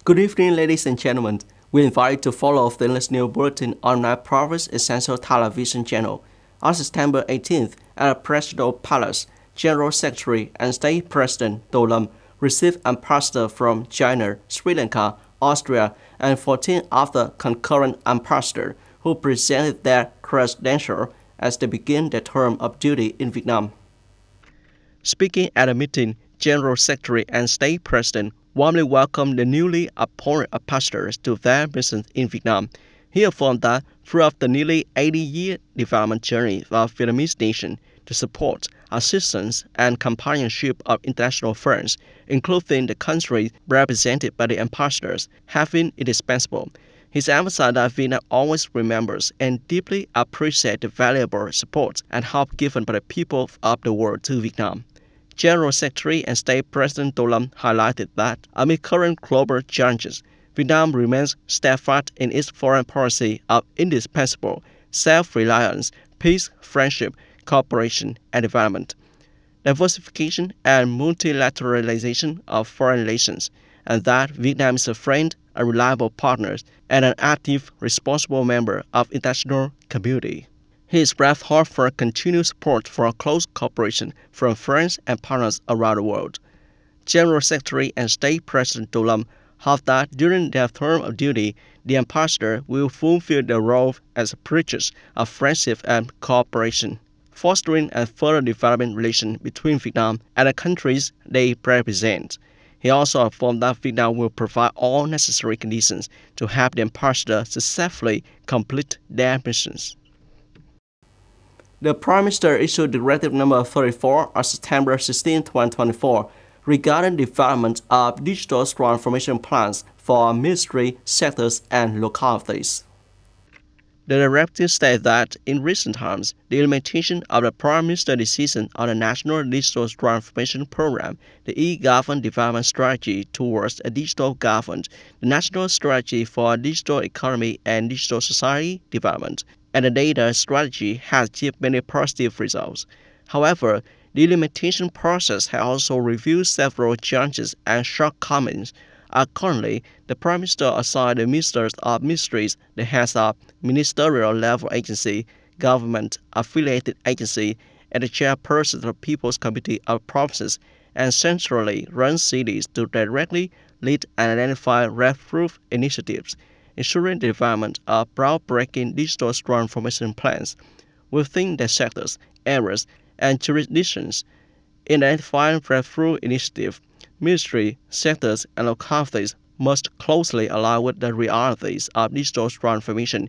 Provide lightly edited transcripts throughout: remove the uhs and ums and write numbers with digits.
Good evening, ladies and gentlemen. We invite you to follow the latest news bulletin on our Province Essential Television channel. On September 18th, at the Presidential Palace, General Secretary and State President Dolam received ambassadors from China, Sri Lanka, Austria, and 14 other concurrent ambassadors who presented their credentials as they begin their term of duty in Vietnam. Speaking at a meeting, General Secretary and State President warmly welcomed the newly appointed ambassadors to their mission in Vietnam. He affirmed that throughout the nearly 80-year development journey of the Vietnamese nation, the support, assistance, and companionship of international friends, including the countries represented by the ambassadors, have been indispensable. He emphasized that Vietnam always remembers and deeply appreciates the valuable support and help given by the people of the world to Vietnam. General Secretary and State President Dolam highlighted that amid current global challenges, Vietnam remains steadfast in its foreign policy of indispensable self-reliance, peace, friendship, cooperation, and development, diversification and multilateralization of foreign relations, and that Vietnam is a friend, a reliable partner, and an active, responsible member of the international community. He expressed heartfelt continued support for close cooperation from friends and partners around the world. General Secretary and State President Dolam hoped that during their term of duty, the ambassador will fulfill their role as preachers of friendship and cooperation, fostering and further developing relations between Vietnam and the countries they represent. He also affirmed that Vietnam will provide all necessary conditions to help the ambassador successfully complete their missions. The Prime Minister issued Directive Number 34 on September 16, 2024, regarding development of digital transformation plans for ministry, sectors, and localities. The directive states that in recent times, the implementation of the Prime Minister's decision on the National Digital Transformation Program, the e-Government Development Strategy towards a Digital Government, the National Strategy for Digital Economy and Digital Society Development, and the data strategy has achieved many positive results. However, the implementation process has also revealed several challenges and shortcomings. Accordingly, the Prime Minister assigned the ministers of ministries, the heads of ministerial level agency, government-affiliated agency, and the chairpersons of the People's Committee of Provinces and centrally run cities to directly lead and identify breakthrough initiatives, ensuring the development of groundbreaking digital transformation plans within their sectors, areas, and jurisdictions. In identifying breakthrough initiatives, ministry, sectors, and localities must closely align with the realities of digital transformation,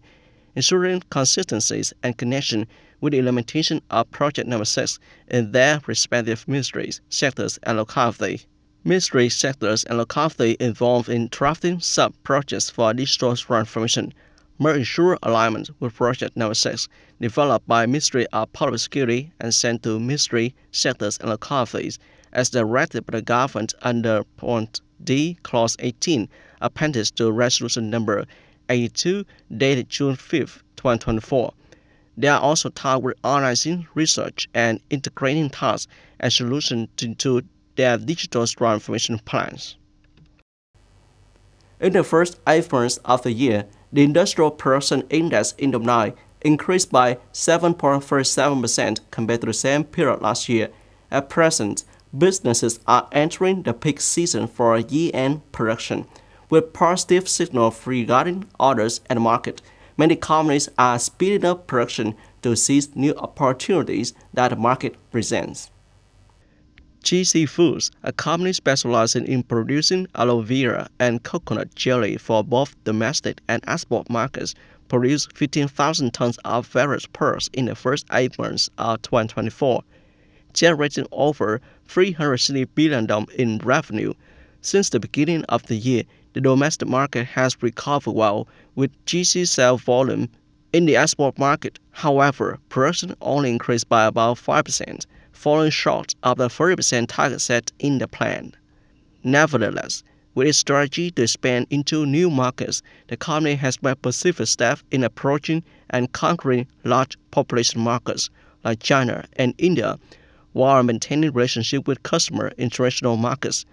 ensuring consistencies and connection with the implementation of Project Number 6 in their respective ministries, sectors, and localities. Ministry, sectors, and localities involved in drafting sub-projects for digital transformation must ensure alignment with Project Number 6, developed by Ministry of Public Security and sent to ministry, sectors, and localities, as directed by the government under Point D, Clause 18, appendix to Resolution Number 82, dated June 5, 2024. They are also tasked with organizing research and integrating tasks and solutions into their digital transformation plans. In the first 8 months of the year, the Industrial Production Index in Đồng increased by 7.37% compared to the same period last year. At present, businesses are entering the peak season for year-end production, with positive signals regarding orders and market. Many companies are speeding up production to seize new opportunities that the market presents. GC Foods, a company specializing in producing aloe vera and coconut jelly for both domestic and export markets, produced 15,000 tons of various pearls in the first 8 months of 2024, generating over $360 billion in revenue. Since the beginning of the year, the domestic market has recovered well, with GC sales volume. In the export market, however, production only increased by about 5%, falling short of the 30% target set in the plan. Nevertheless, With its strategy to expand into new markets, the company has made specific steps in approaching and conquering large population markets like China and India, while maintaining relationships with customer international markets.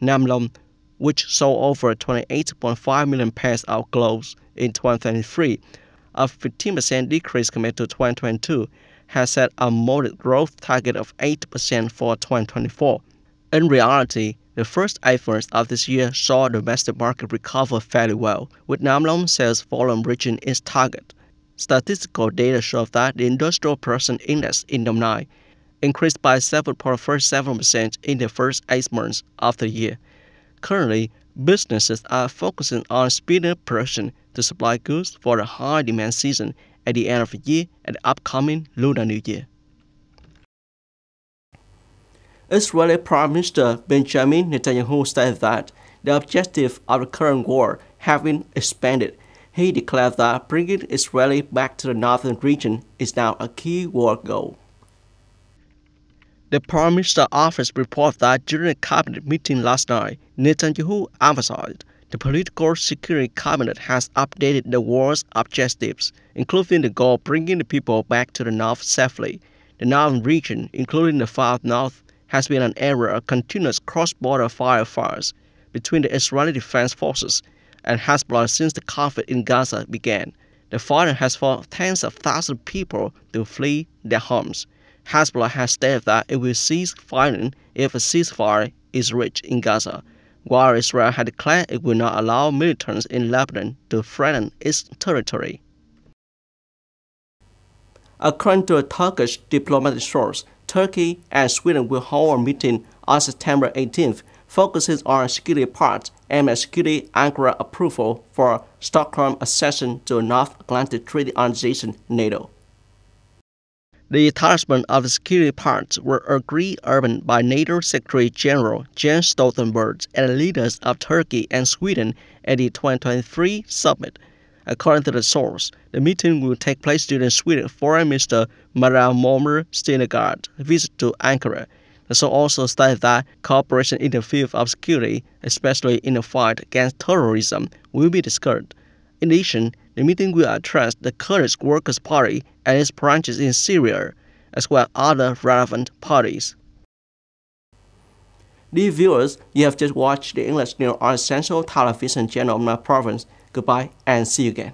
Namlong, which sold over 28.5 million pairs of gloves in 2023, a 15% decrease compared to 2022, has set a modest growth target of 8% for 2024. In reality, the first 8 months of this year saw the domestic market recover fairly well, with Namlong sales volume reaching its target. Statistical data show that the industrial production index in Đồng increased by 7.47% in the first 8 months of the year. Currently, businesses are focusing on speeding up production to supply goods for the high demand season at the end of the year and the upcoming Lunar New Year. Israeli Prime Minister Benjamin Netanyahu said that the objectives of the current war have been expanded. He declared that bringing Israel back to the northern region is now a key war goal. The Prime Minister's office reported that during a cabinet meeting last night, Netanyahu emphasized the political security cabinet has updated the war's objectives, including the goal of bringing the people back to the north safely. The northern region, including the far north, has been an area of continuous cross-border firefighters between the Israeli Defense Forces and Hezbollah since the conflict in Gaza began. The fighting has forced tens of thousands of people to flee their homes. Hezbollah has stated that it will cease fighting if a ceasefire is reached in Gaza, while Israel had declared it will not allow militants in Lebanon to threaten its territory. According to a Turkish diplomatic source, Turkey and Sweden will hold a meeting on September 18th, focusing on security parts and a security Ankara approval for Stockholm accession to the North Atlantic Treaty Organization (NATO). The establishment of the security parts were agreed upon by NATO Secretary General Jens Stoltenberg and the leaders of Turkey and Sweden at the 2023 summit. According to the source, the meeting will take place during Sweden's Foreign Minister Maria Malmer Stenergard's visit to Ankara. The source also stated that cooperation in the field of security, especially in the fight against terrorism, will be discussed. In addition, the meeting will address the Kurdish Workers' Party and its branches in Syria, as well as other relevant parties. Dear viewers, you have just watched the English news on Essential Television channel of my province. Goodbye and see you again.